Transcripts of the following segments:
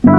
Oi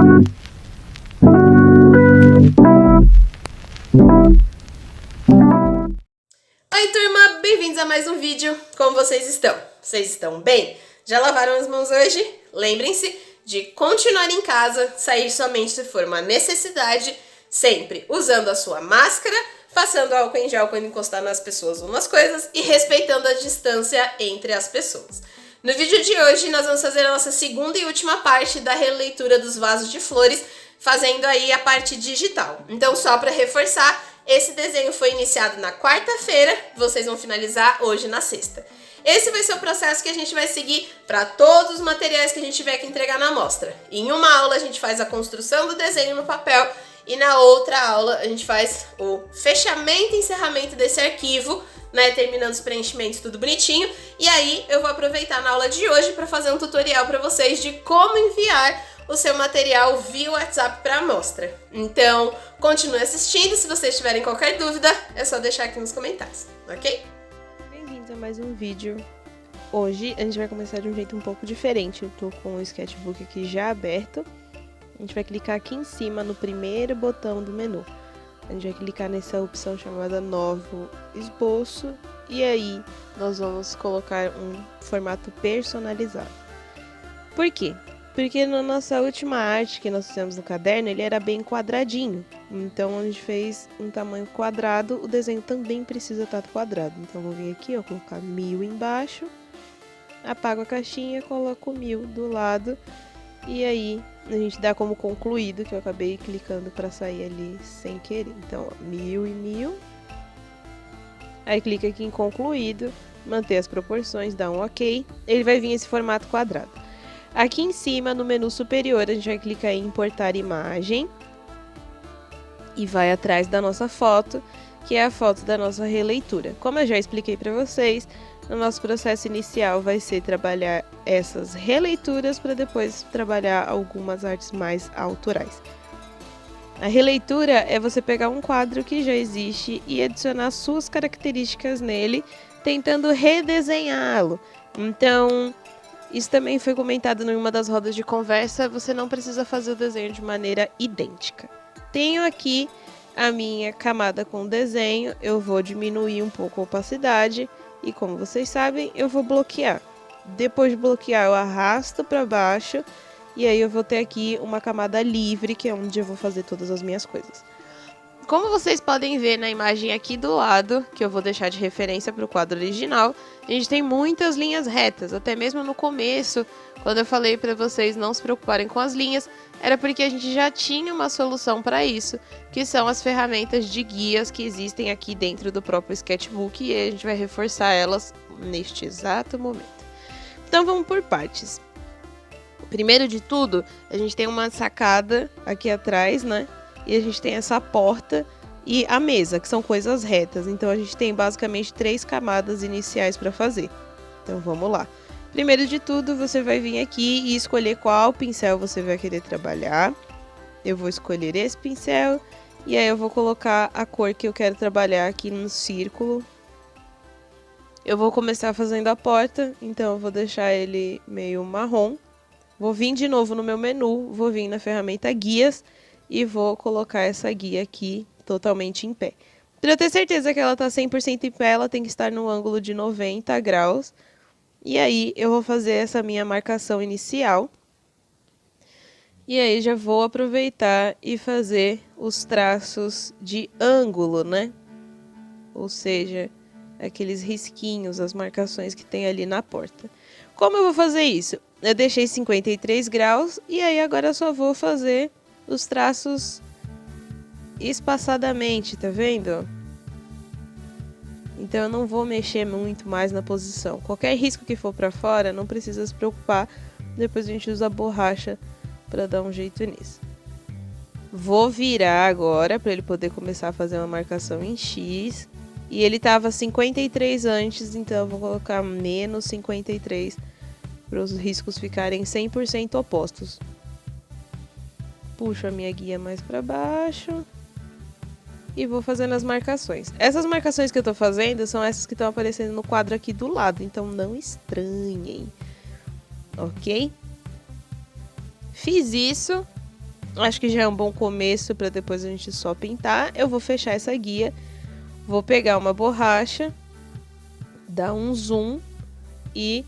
turma, bem-vindos a mais um vídeo. Como vocês estão? Vocês estão bem? Já lavaram as mãos hoje? Lembrem-se de continuar em casa, sair somente se for uma necessidade, sempre usando a sua máscara, passando álcool em gel quando encostar nas pessoas ou nas coisas e respeitando a distância entre as pessoas. No vídeo de hoje nós vamos fazer a nossa segunda e última parte da releitura dos vasos de flores, fazendo aí a parte digital. Então, só para reforçar, esse desenho foi iniciado na quarta-feira, vocês vão finalizar hoje na sexta. Esse vai ser o processo que a gente vai seguir para todos os materiais que a gente tiver que entregar na amostra. Em uma aula a gente faz a construção do desenho no papel e na outra aula a gente faz o fechamento e encerramento desse arquivo, né, terminando os preenchimentos tudo bonitinho. E aí eu vou aproveitar na aula de hoje para fazer um tutorial para vocês de como enviar o seu material via WhatsApp para amostra. Então, continue assistindo. Se vocês tiverem qualquer dúvida, é só deixar aqui nos comentários, ok? Bem-vindos a mais um vídeo. Hoje a gente vai começar de um jeito um pouco diferente. Eu tô com o sketchbook aqui já aberto. A gente vai clicar aqui em cima no primeiro botão do menu. A gente vai clicar nessa opção chamada Novo Esboço. E aí nós vamos colocar um formato personalizado. Por quê? Porque na nossa última arte que nós fizemos no caderno, ele era bem quadradinho. Então a gente fez um tamanho quadrado, o desenho também precisa estar quadrado. Então eu vou vir aqui, ó, colocar 1000 embaixo, apago a caixinha, coloco 1000 do lado. E aí a gente dá como concluído, que eu acabei clicando para sair ali sem querer. Então, ó, 1000 e 1000. Aí clica aqui em concluído, manter as proporções, dá um ok. Ele vai vir esse formato quadrado. Aqui em cima, no menu superior, a gente vai clicar em importar imagem. E vai atrás da nossa foto, que é a foto da nossa releitura. Como eu já expliquei para vocês, no nosso processo inicial vai ser trabalhar essas releituras para depois trabalhar algumas artes mais autorais. A releitura é você pegar um quadro que já existe e adicionar suas características nele, tentando redesenhá-lo. Então, isso também foi comentado em uma das rodas de conversa, você não precisa fazer o desenho de maneira idêntica. Tenho aqui a minha camada com desenho, eu vou diminuir um pouco a opacidade e, como vocês sabem, eu vou bloquear. Depois de bloquear, eu arrasto para baixo e aí eu vou ter aqui uma camada livre, que é onde eu vou fazer todas as minhas coisas. Como vocês podem ver na imagem aqui do lado, que eu vou deixar de referência para o quadro original, a gente tem muitas linhas retas. Até mesmo no começo, quando eu falei para vocês não se preocuparem com as linhas, era porque a gente já tinha uma solução para isso, que são as ferramentas de guias que existem aqui dentro do próprio sketchbook, e a gente vai reforçar elas neste exato momento. Então vamos por partes. Primeiro de tudo, a gente tem uma sacada aqui atrás, né? E a gente tem essa porta e a mesa, que são coisas retas. Então a gente tem basicamente 3 camadas iniciais para fazer. Então vamos lá. Primeiro de tudo, você vai vir aqui e escolher qual pincel você vai querer trabalhar. Eu vou escolher esse pincel e aí eu vou colocar a cor que eu quero trabalhar aqui no círculo. Eu vou começar fazendo a porta, então eu vou deixar ele meio marrom. Vou vir de novo no meu menu, vou vir na ferramenta guias e vou colocar essa guia aqui totalmente em pé. Para eu ter certeza que ela está 100% em pé, ela tem que estar no ângulo de 90 graus. E aí eu vou fazer essa minha marcação inicial. E aí já vou aproveitar e fazer os traços de ângulo, né? Ou seja, aqueles risquinhos, as marcações que tem ali na porta. Como eu vou fazer isso? Eu deixei 53 graus e aí agora eu só vou fazer os traços espaçadamente, tá vendo? Então eu não vou mexer muito mais na posição. Qualquer risco que for para fora, não precisa se preocupar. Depois a gente usa a borracha para dar um jeito nisso. Vou virar agora para ele poder começar a fazer uma marcação em X. E ele estava 53 antes, então eu vou colocar menos 53 para os riscos ficarem 100% opostos. Puxo a minha guia mais para baixo e vou fazendo as marcações. Essas marcações que eu tô fazendo são essas que estão aparecendo no quadro aqui do lado, então não estranhem, ok? Fiz isso, Acho que já é um bom começo para depois a gente só pintar. Eu vou fechar essa guia, vou pegar uma borracha, dar um zoom e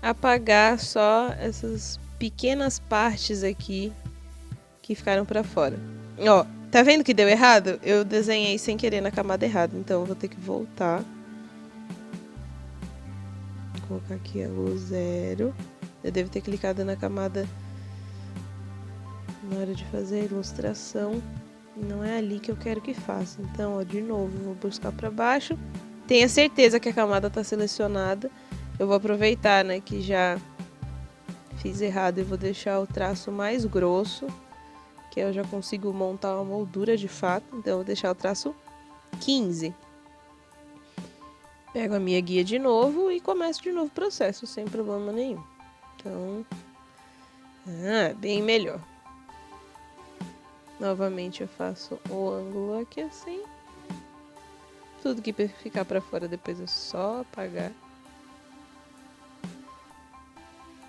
apagar só essas pequenas partes aqui que ficaram para fora. Ó, tá vendo que deu errado? Eu desenhei sem querer na camada errada, então eu vou ter que voltar. Vou colocar aqui ângulo 0. Eu devo ter clicado na camada na hora de fazer a ilustração. Não é ali que eu quero que faça. Então, ó, de novo, vou buscar para baixo. Tenha certeza que a camada está selecionada. Eu vou aproveitar, né, que já fiz errado e vou deixar o traço mais grosso, que eu já consigo montar uma moldura de fato. Então, eu vou deixar o traço 15. Pego a minha guia de novo e começo de novo o processo, sem problema nenhum. Então, bem melhor. Novamente eu faço o ângulo aqui assim. Tudo que ficar para fora depois é só apagar.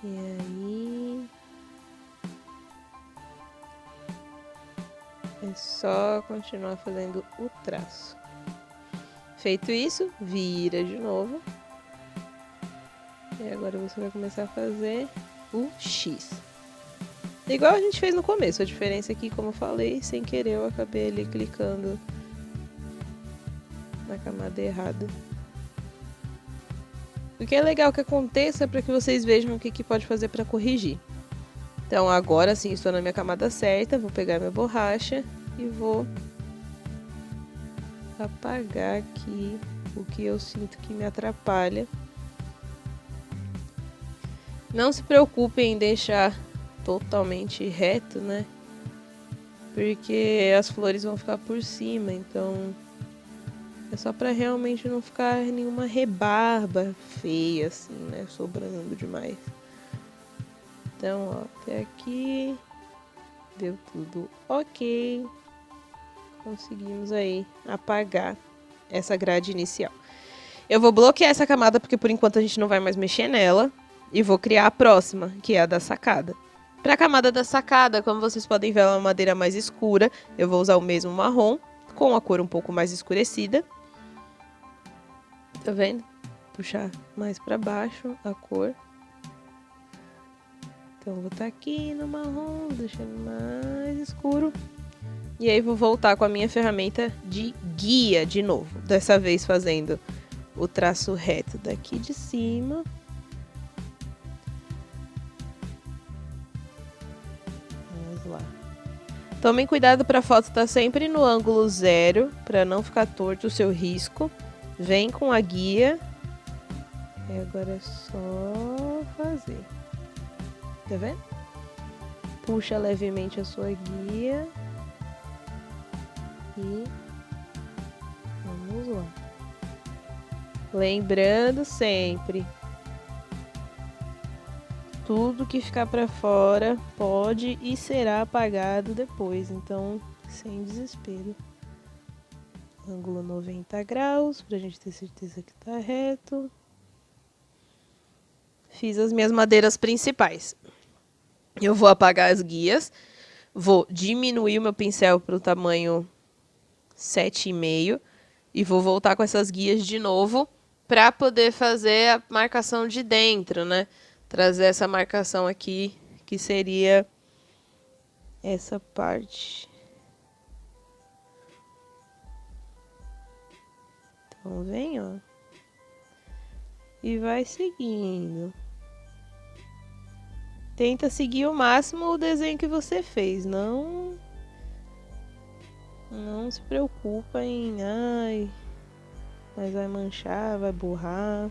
E aí... é só continuar fazendo o traço. Feito isso, vira de novo. E agora você vai começar a fazer o X. Igual a gente fez no começo. A diferença aqui, como eu falei, sem querer eu acabei ali clicando na camada errada. O que é legal que aconteça para que vocês vejam o que pode fazer para corrigir. Então agora sim estou na minha camada certa. Vou pegar minha borracha e vou apagar aqui o que eu sinto que me atrapalha. Não se preocupem em deixar totalmente reto, né? Porque as flores vão ficar por cima, então é só para realmente não ficar nenhuma rebarba feia assim, né? Sobrando demais. Então, ó, até aqui deu tudo ok. Conseguimos aí apagar essa grade inicial. Eu vou bloquear essa camada porque por enquanto a gente não vai mais mexer nela. E vou criar a próxima, que é a da sacada. Para a camada da sacada, como vocês podem ver, ela é uma madeira mais escura. Eu vou usar o mesmo marrom, com a cor um pouco mais escurecida. Tá vendo? Puxar mais para baixo a cor. Então, vou estar aqui no marrom, deixando mais escuro. E aí, vou voltar com a minha ferramenta de guia de novo. Dessa vez fazendo o traço reto daqui de cima. Vamos lá. Tomem cuidado para a foto estar sempre no ângulo 0, para não ficar torto o seu risco. Vem com a guia. E agora é só fazer. Tá vendo? Puxa levemente a sua guia. E vamos lá. Lembrando sempre, tudo que ficar para fora pode e será apagado depois, então sem desespero. Ângulo 90 graus, pra gente ter certeza que tá reto. Fiz as minhas madeiras principais. Eu vou apagar as guias, vou diminuir o meu pincel para o tamanho 7,5 e vou voltar com essas guias de novo para poder fazer a marcação de dentro, né? Trazer essa marcação aqui, que seria essa parte. Então, vem, ó. E vai seguindo. Tenta seguir o máximo o desenho que você fez. Não se preocupa em... mas vai manchar, vai borrar.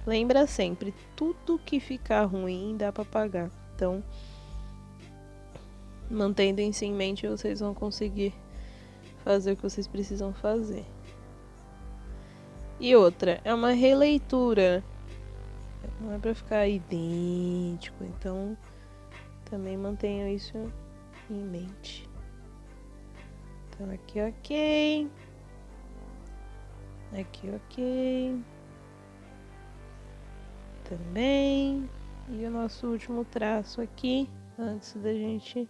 Lembra sempre, tudo que ficar ruim dá para apagar. Então, mantendo isso em mente, vocês vão conseguir fazer o que vocês precisam fazer. E outra, é uma releitura. Não é para ficar idêntico. Então, também mantenham isso em mente. Então, aqui ok. Aqui ok. Também. E o nosso último traço aqui, antes da gente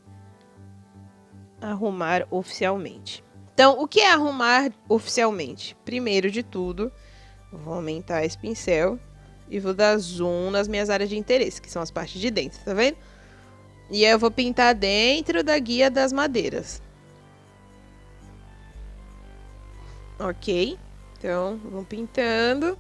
arrumar oficialmente. Então, o que é arrumar oficialmente? Primeiro de tudo, vou aumentar esse pincel e vou dar zoom nas minhas áreas de interesse, que são as partes de dentro, tá vendo? E aí eu vou pintar dentro da guia das madeiras. Ok? Então, vamos pintando.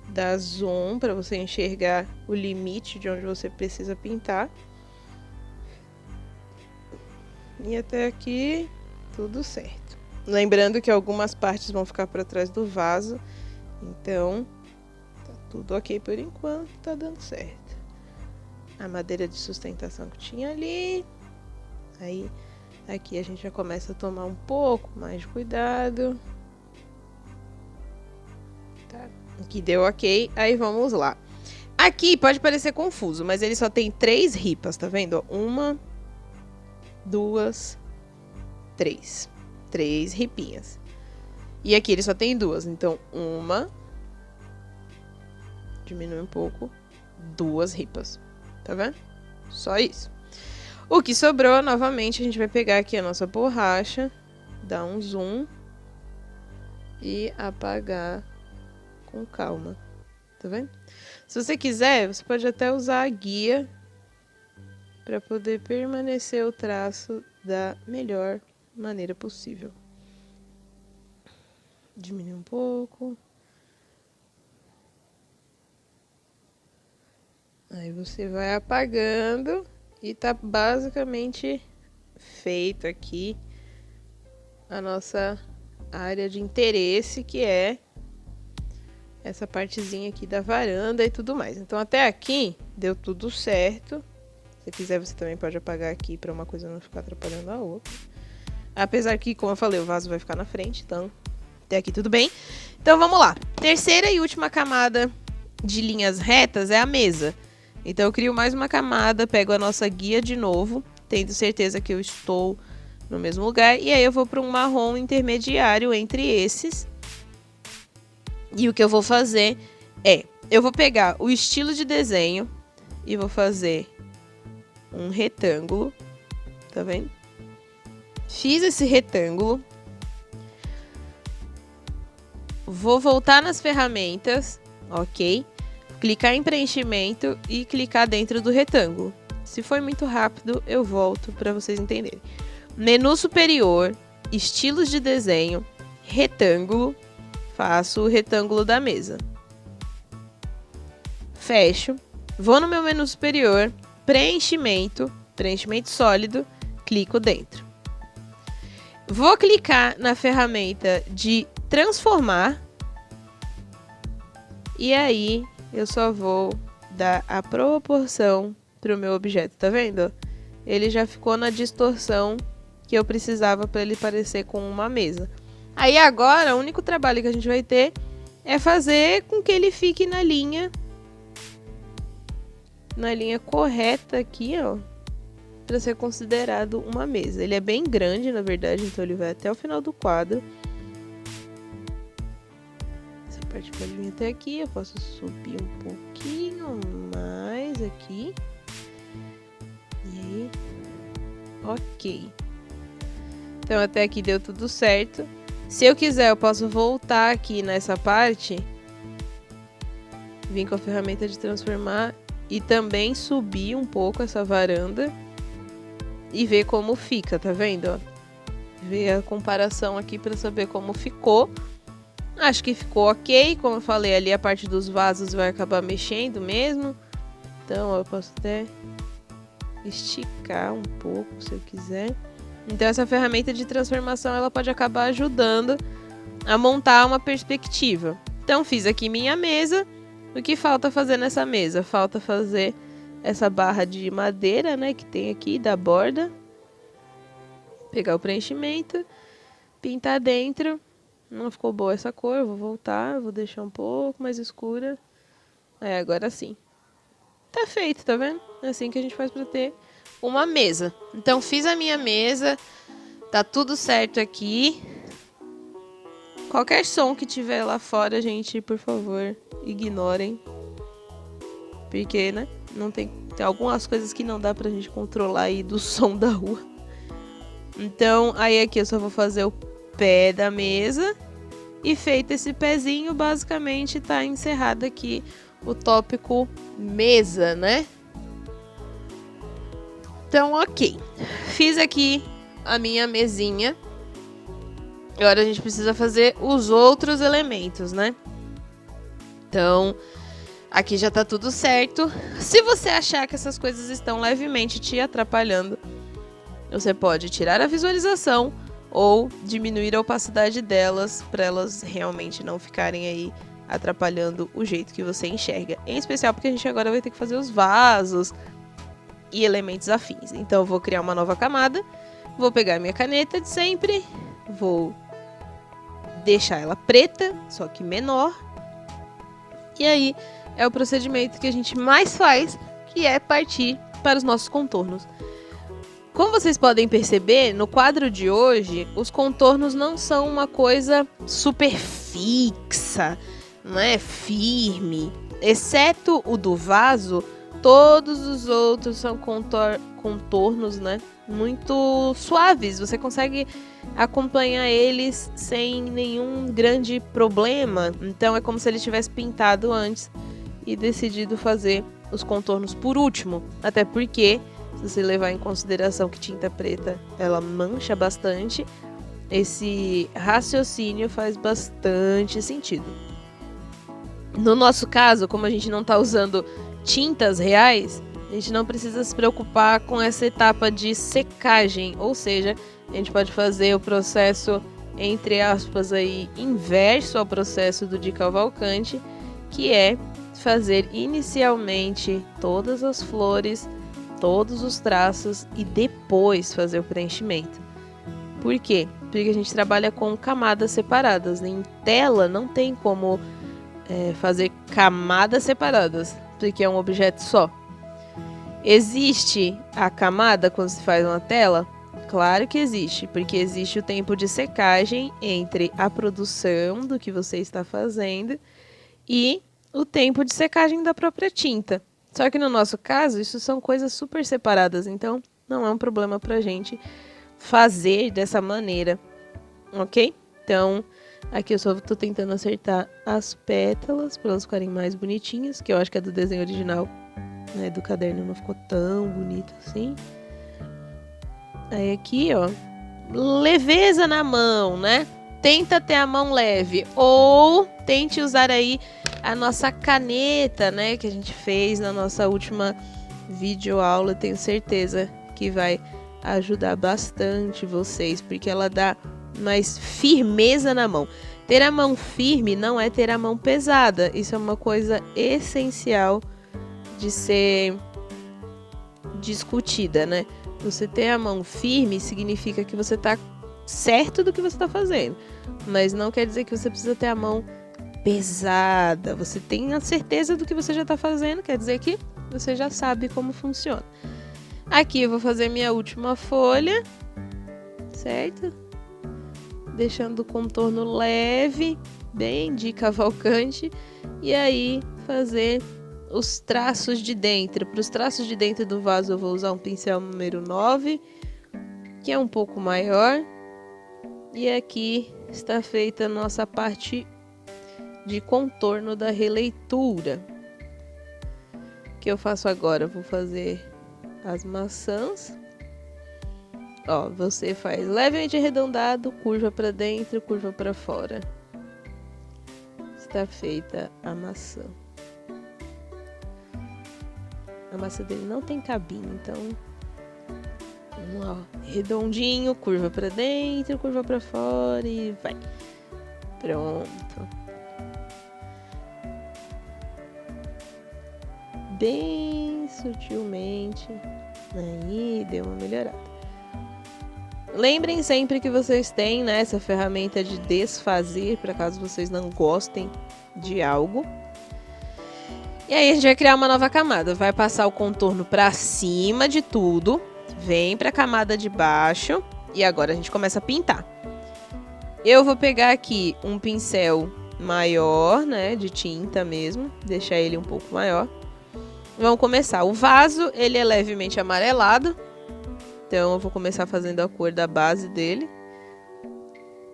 Dá zoom para você enxergar o limite de onde você precisa pintar. E até aqui, tudo certo. Lembrando que algumas partes vão ficar para trás do vaso. Então, tá tudo ok por enquanto, tá dando certo. A madeira de sustentação que tinha ali. Aí, aqui a gente já começa a tomar um pouco mais de cuidado. Tá, aqui deu ok, aí vamos lá. Aqui pode parecer confuso, mas ele só tem 3 ripas, tá vendo? 1, 2, 3. 3 ripinhas. E aqui ele só tem 2, então 1, diminui um pouco, 2 ripas, tá vendo? Só isso. O que sobrou, novamente, a gente vai pegar aqui a nossa borracha, dar um zoom e apagar com calma, tá vendo? Se você quiser, você pode até usar a guia para poder permanecer o traço da melhor maneira possível. Diminuir um pouco. Aí você vai apagando e tá basicamente feito aqui a nossa área de interesse, que é essa partezinha aqui da varanda e tudo mais. Então até aqui deu tudo certo. Se quiser, você também pode apagar aqui para uma coisa não ficar atrapalhando a outra. Apesar que, como eu falei, o vaso vai ficar na frente, então até aqui tudo bem. Então vamos lá. Terceira e última camada de linhas retas é a mesa. Então eu crio mais uma camada, pego a nossa guia de novo, tendo certeza que eu estou no mesmo lugar. E aí eu vou para um marrom intermediário entre esses. E o que eu vou fazer é, eu vou pegar o estilo de desenho e vou fazer um retângulo, tá vendo? Fiz esse retângulo. Vou voltar nas ferramentas, ok? Clicar em preenchimento e clicar dentro do retângulo. Se for muito rápido, eu volto para vocês entenderem. Menu superior, estilos de desenho, retângulo. Faço o retângulo da mesa. Fecho. Vou no meu menu superior, preenchimento sólido, clico dentro. Vou clicar na ferramenta de transformar. E aí eu só vou dar a proporção para o meu objeto, tá vendo? Ele já ficou na distorção que eu precisava para ele parecer com uma mesa. Aí agora o único trabalho que a gente vai ter é fazer com que ele fique na linha correta aqui, ó, para ser considerado uma mesa. Ele é bem grande, na verdade, então ele vai até o final do quadro. Essa parte pode vir até aqui, eu posso subir um pouquinho mais aqui. E aí, ok. Então até aqui deu tudo certo. Se eu quiser, eu posso voltar aqui nessa parte, vir com a ferramenta de transformar e também subir um pouco essa varanda e ver como fica, tá vendo? Ó? Ver a comparação aqui para saber como ficou. Acho que ficou ok, como eu falei, ali a parte dos vasos vai acabar mexendo mesmo. Então ó, eu posso até esticar um pouco se eu quiser. Então essa ferramenta de transformação ela pode acabar ajudando a montar uma perspectiva. Então fiz aqui minha mesa. O que falta fazer nessa mesa? Falta fazer essa barra de madeira, né, que tem aqui da borda. Pegar o preenchimento, pintar dentro. Não ficou boa essa cor, eu vou voltar, vou deixar um pouco mais escura. Agora sim. Tá feito, tá vendo? É assim que a gente faz para ter uma mesa. Então fiz a minha mesa, tá tudo certo aqui. Qualquer som que tiver lá fora, gente, por favor, ignorem. porque, né, não tem algumas coisas que não dá pra gente controlar aí do som da rua. Então, aí aqui eu só vou fazer o pé da mesa. E feito esse pezinho, basicamente tá encerrado aqui o tópico mesa, né? Então, ok. Fiz aqui a minha mesinha. Agora a gente precisa fazer os outros elementos, né? Então, aqui já tá tudo certo. Se você achar que essas coisas estão levemente te atrapalhando, você pode tirar a visualização ou diminuir a opacidade delas para elas realmente não ficarem aí atrapalhando o jeito que você enxerga. Em especial porque a gente agora vai ter que fazer os vasos e elementos afins. Então eu vou criar uma nova camada, vou pegar minha caneta de sempre, vou deixar ela preta, só que menor. E aí é o procedimento que a gente mais faz, que é partir para os nossos contornos. Como vocês podem perceber, no quadro de hoje, os contornos não são uma coisa super fixa, não é firme. Exceto o do vaso, todos os outros são contornos, né, muito suaves. Você consegue acompanhar eles sem nenhum grande problema. Então é como se ele tivesse pintado antes e decidido fazer os contornos por último. Até porque, se você levar em consideração que tinta preta ela mancha bastante, esse raciocínio faz bastante sentido. No nosso caso, como a gente não está usando tintas reais, a gente não precisa se preocupar com essa etapa de secagem, ou seja, a gente pode fazer o processo, entre aspas, aí, inverso ao processo do de Cavalcante, que é fazer inicialmente todas as flores, todos os traços e depois fazer o preenchimento. Por quê? Porque a gente trabalha com camadas separadas. Em tela não tem como fazer camadas separadas, porque é um objeto só. Existe a camada quando se faz uma tela? Claro que existe, porque existe o tempo de secagem entre a produção do que você está fazendo e o tempo de secagem da própria tinta. Só que no nosso caso, isso são coisas super separadas, então não é um problema pra gente fazer dessa maneira, ok? Então, aqui eu só tô tentando acertar as pétalas para elas ficarem mais bonitinhas, que eu acho que a do desenho original, né, do caderno não ficou tão bonito assim. Aí aqui, ó, leveza na mão, né? Tenta ter a mão leve, ou tente usar aí a nossa caneta, né, que a gente fez na nossa última videoaula. Tenho certeza que vai ajudar bastante vocês, porque ela dá mais firmeza na mão. Ter a mão firme não é ter a mão pesada. Isso é uma coisa essencial de ser discutida, né? Você ter a mão firme significa que você tá certo do que você tá fazendo, mas não quer dizer que você precisa ter a mão pesada. Você tem a certeza do que você já tá fazendo, quer dizer que você já sabe como funciona. Aqui eu vou fazer minha última folha, certo? Deixando o contorno leve, bem de Cavalcante, e aí fazer os traços de dentro. Para os traços de dentro do vaso eu vou usar um pincel número 9, que é um pouco maior. E aqui está feita a nossa parte de contorno da releitura. O que eu faço agora? Eu vou fazer as maçãs. Ó, você faz levemente arredondado, curva para dentro, curva para fora. Está feita a maçã. A maçã dele não tem cabinho, então vamos lá, ó. Redondinho, curva para dentro, curva para fora e vai. Pronto. Bem sutilmente. Aí, deu uma melhorada. Lembrem sempre que vocês têm, né, essa ferramenta de desfazer, para caso vocês não gostem de algo. E aí a gente vai criar uma nova camada. Vai passar o contorno para cima de tudo. Vem para a camada de baixo. E agora a gente começa a pintar. Eu vou pegar aqui um pincel maior, né, de tinta mesmo. Deixar ele um pouco maior. Vamos começar. O vaso, ele é levemente amarelado. Então eu vou começar fazendo a cor da base dele,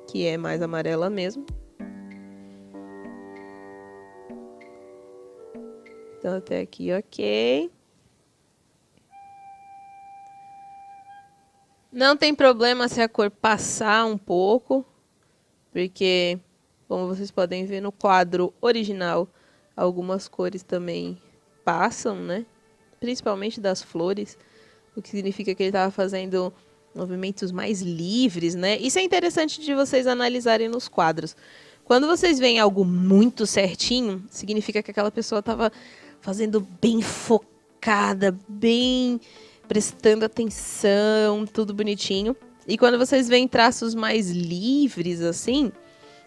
que é mais amarela mesmo. Então até aqui, ok. Não tem problema se a cor passar um pouco, porque, como vocês podem ver no quadro original, algumas cores também passam, né? Principalmente das flores, o que significa que ele estava fazendo movimentos mais livres, né? Isso é interessante de vocês analisarem nos quadros. Quando vocês veem algo muito certinho, significa que aquela pessoa estava fazendo bem focada, bem prestando atenção, tudo bonitinho. E quando vocês veem traços mais livres, assim,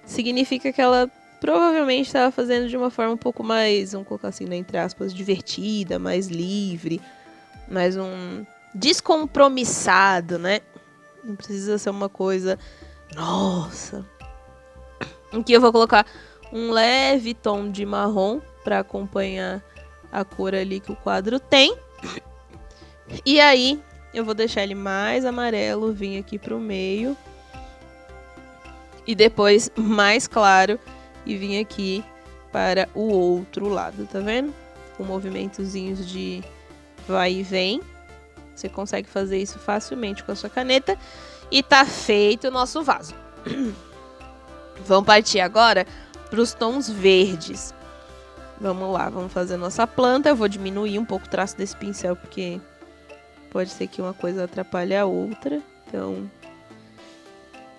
significa que ela provavelmente estava fazendo de uma forma um pouco mais, vamos colocar assim, né, entre aspas, divertida, mais livre, mais um descompromissado, né? Não precisa ser uma coisa, nossa. Aqui eu vou colocar um leve tom de marrom para acompanhar a cor ali que o quadro tem. E aí eu vou deixar ele mais amarelo, vir aqui pro meio. E depois mais claro e vir aqui para o outro lado, tá vendo? Com movimentozinhos de vai e vem. Você consegue fazer isso facilmente com a sua caneta. E tá feito o nosso vaso. Vamos partir agora para os tons verdes. Vamos lá, vamos fazer nossa planta. Eu vou diminuir um pouco o traço desse pincel, porque pode ser que uma coisa atrapalhe a outra. Então,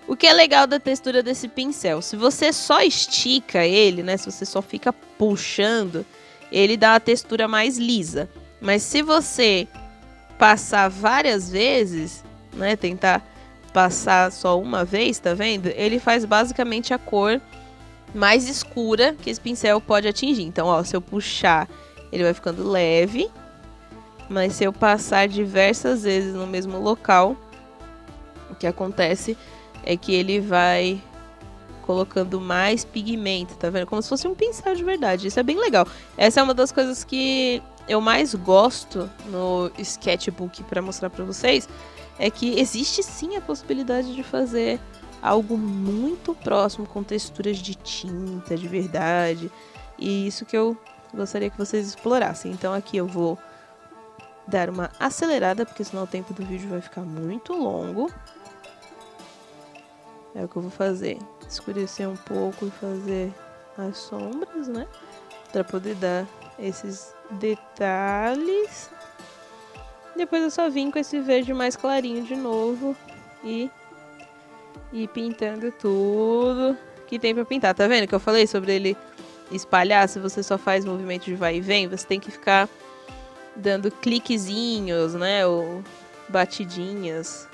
o que é legal da textura desse pincel? Se você só estica ele, né? Se você só fica puxando, ele dá uma textura mais lisa. Mas se você passar várias vezes, né? Tentar passar só uma vez, tá vendo? Ele faz basicamente a cor mais escura que esse pincel pode atingir. Então, ó, se eu puxar, ele vai ficando leve. Mas se eu passar diversas vezes no mesmo local, o que acontece é que ele vai colocando mais pigmento, tá vendo? Como se fosse um pincel de verdade. Isso é bem legal. Essa é uma das coisas que eu mais gosto no sketchbook para mostrar para vocês, é que existe sim a possibilidade de fazer algo muito próximo com texturas de tinta de verdade. E isso que eu gostaria que vocês explorassem. Então aqui eu vou dar uma acelerada, porque senão o tempo do vídeo vai ficar muito longo. É o que eu vou fazer. Escurecer um pouco e fazer as sombras, né? Para poder dar esses detalhes. Depois eu só vim com esse verde mais clarinho de novo e pintando tudo que tem pra pintar. Tá vendo que eu falei sobre ele espalhar? Se você só faz movimento de vai e vem, você tem que ficar dando cliquezinhos, né? Ou batidinhas.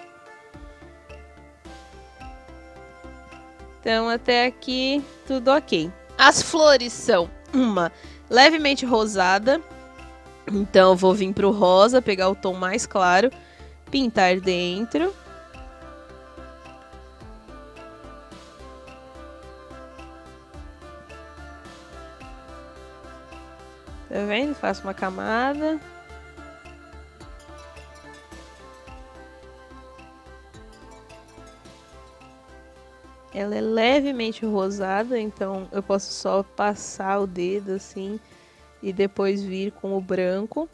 Então até aqui tudo ok. As flores são uma levemente rosada. Então eu vou vir pro rosa, pegar o tom mais claro, pintar dentro. Tá vendo? Faço uma camada. Ela é levemente rosada, então eu posso só passar o dedo assim e depois vir com o branco.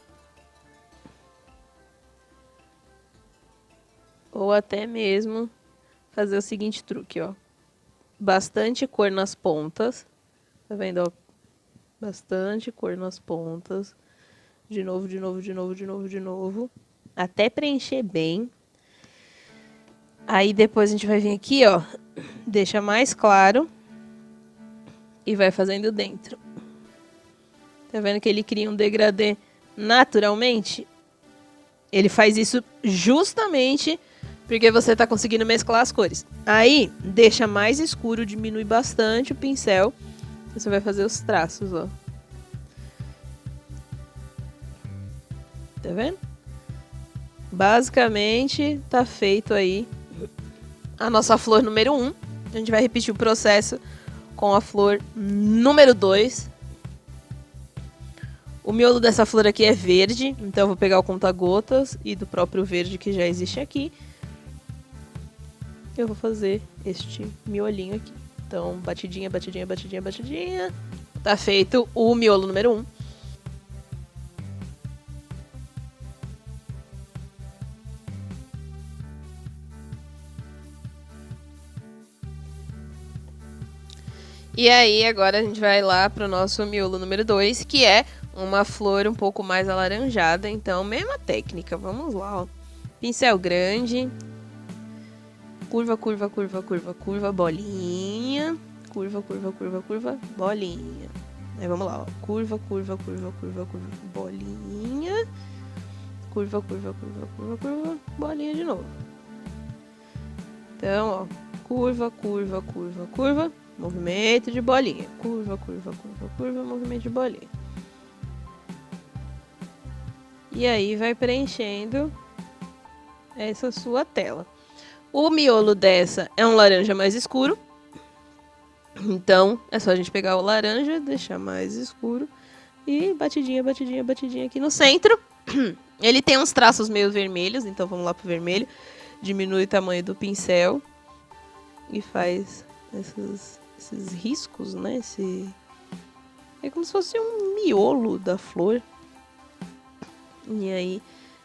Ou até mesmo fazer o seguinte truque, ó. Bastante cor nas pontas. Tá vendo, ó? Bastante cor nas pontas. De novo, de novo, de novo, de novo, de novo. Até preencher bem. Aí depois a gente vai vir aqui, ó. Deixa mais claro. E vai fazendo dentro. Tá vendo que ele cria um degradê naturalmente? Ele faz isso justamente porque você tá conseguindo mesclar as cores. Aí, deixa mais escuro, diminui bastante o pincel. Você vai fazer os traços, ó. Tá vendo? Basicamente, tá feito aí a nossa flor número 1. A gente vai repetir o processo com a flor número 2. O miolo dessa flor aqui é verde, então eu vou pegar o conta-gotas e do próprio verde que já existe aqui. Eu vou fazer este miolinho aqui. Então, batidinha, batidinha, batidinha, batidinha. Tá feito o miolo número 1. E aí, agora a gente vai lá pro nosso miolo número 2, que é uma flor um pouco mais alaranjada. Então, mesma técnica. Vamos lá, ó. Pincel grande. Curva, curva, curva, curva, curva, bolinha. Curva, curva, curva, curva, bolinha. Aí, vamos lá, ó. Curva, curva, curva, curva, curva, bolinha. Curva, curva, curva, curva, curva, bolinha de novo. Então, ó. Curva, curva, curva, curva. Movimento de bolinha. Curva, curva, curva, curva, movimento de bolinha. E aí vai preenchendo essa sua tela. O miolo dessa é um laranja mais escuro. Então, é só a gente pegar o laranja, deixar mais escuro. E batidinha, batidinha, batidinha aqui no centro. Ele tem uns traços meio vermelhos, então vamos lá pro vermelho. Diminui o tamanho do pincel. E faz esses riscos, né? É como se fosse um miolo da flor. E aí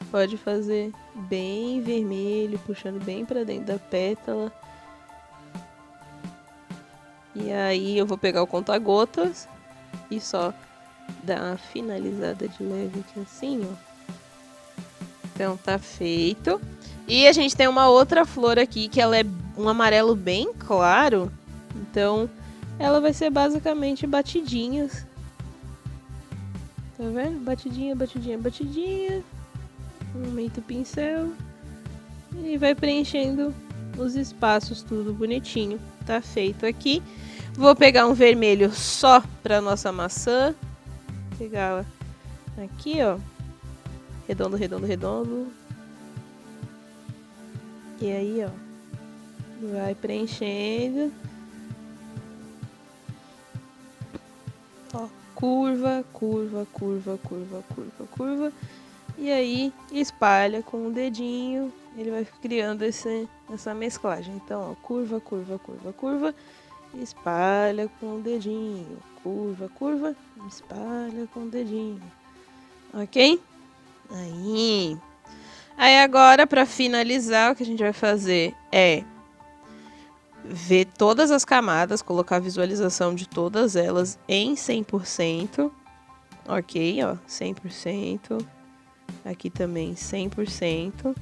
pode fazer bem vermelho, puxando bem pra dentro da pétala. E aí eu vou pegar o conta-gotas e só dar uma finalizada de leve aqui assim, ó. Então tá feito. E a gente tem uma outra flor aqui que ela é um amarelo bem claro. Então, ela vai ser basicamente batidinhas. Tá vendo? Batidinha, batidinha, batidinha. Aumenta o pincel. E vai preenchendo os espaços, tudo bonitinho. Tá feito aqui. Vou pegar um vermelho só pra nossa maçã. Vou pegar aqui, ó. Redondo, redondo, redondo. E aí, ó. Vai preenchendo. Ó, curva, curva, curva, curva, curva, curva. E aí, espalha com o dedinho. Ele vai criando essa mesclagem. Então, ó, curva, curva, curva, curva. Espalha com o dedinho. Curva, curva. Espalha com o dedinho. Ok? Aí agora, para finalizar, o que a gente vai fazer é ver todas as camadas, colocar a visualização de todas elas em 100%. Ok, ó, 100%. Aqui também 100%.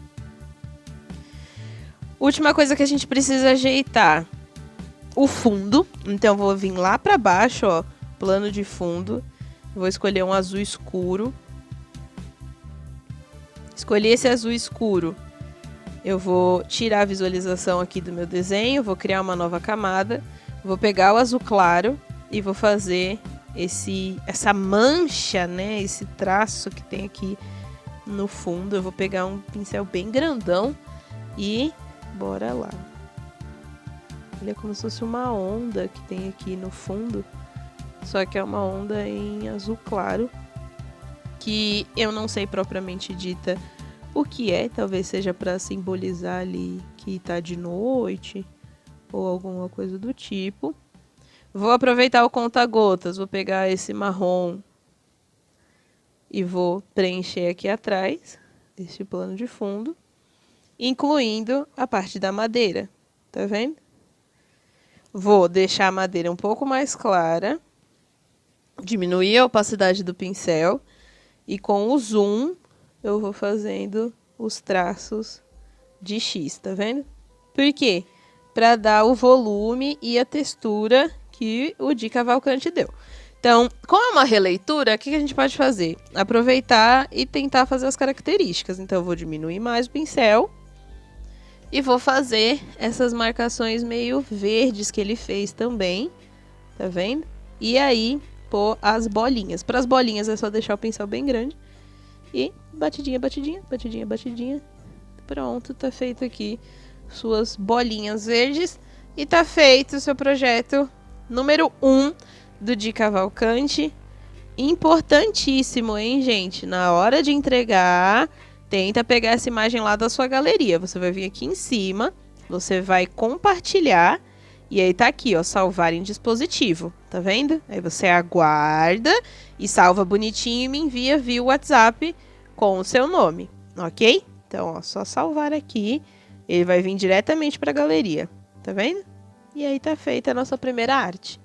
Última coisa que a gente precisa ajeitar, o fundo. Então, vou vir lá para baixo, ó, plano de fundo. Vou escolher um azul escuro. Escolhi esse azul escuro. Eu vou tirar a visualização aqui do meu desenho, vou criar uma nova camada, vou pegar o azul claro e vou fazer essa mancha, né, esse traço que tem aqui no fundo. Eu vou pegar um pincel bem grandão e bora lá. Ele é como se fosse uma onda que tem aqui no fundo, só que é uma onda em azul claro, que eu não sei propriamente dita o que é, talvez seja para simbolizar ali que tá de noite ou alguma coisa do tipo. Vou aproveitar o conta-gotas, vou pegar esse marrom e vou preencher aqui atrás este plano de fundo, incluindo a parte da madeira, tá vendo? Vou deixar a madeira um pouco mais clara, diminuir a opacidade do pincel e com o zoom eu vou fazendo os traços de X, tá vendo? Por quê? Para dar o volume e a textura que o Di Cavalcanti deu. Então, como é uma releitura, o que a gente pode fazer? Aproveitar e tentar fazer as características. Então, eu vou diminuir mais o pincel e vou fazer essas marcações meio verdes que ele fez também, tá vendo? E aí, pôr as bolinhas. Para as bolinhas é só deixar o pincel bem grande. E batidinha, batidinha, batidinha, batidinha. Pronto, tá feito aqui suas bolinhas verdes. E tá feito o seu projeto número 1 do Di Cavalcanti. Importantíssimo, hein, gente? Na hora de entregar, tenta pegar essa imagem lá da sua galeria. Você vai vir aqui em cima, você vai compartilhar e aí tá aqui, ó, salvar em dispositivo, tá vendo? Aí você aguarda e salva bonitinho e me envia via WhatsApp com o seu nome, ok? Então, ó, só salvar aqui, ele vai vir diretamente para a galeria, tá vendo? E aí tá feita a nossa primeira arte.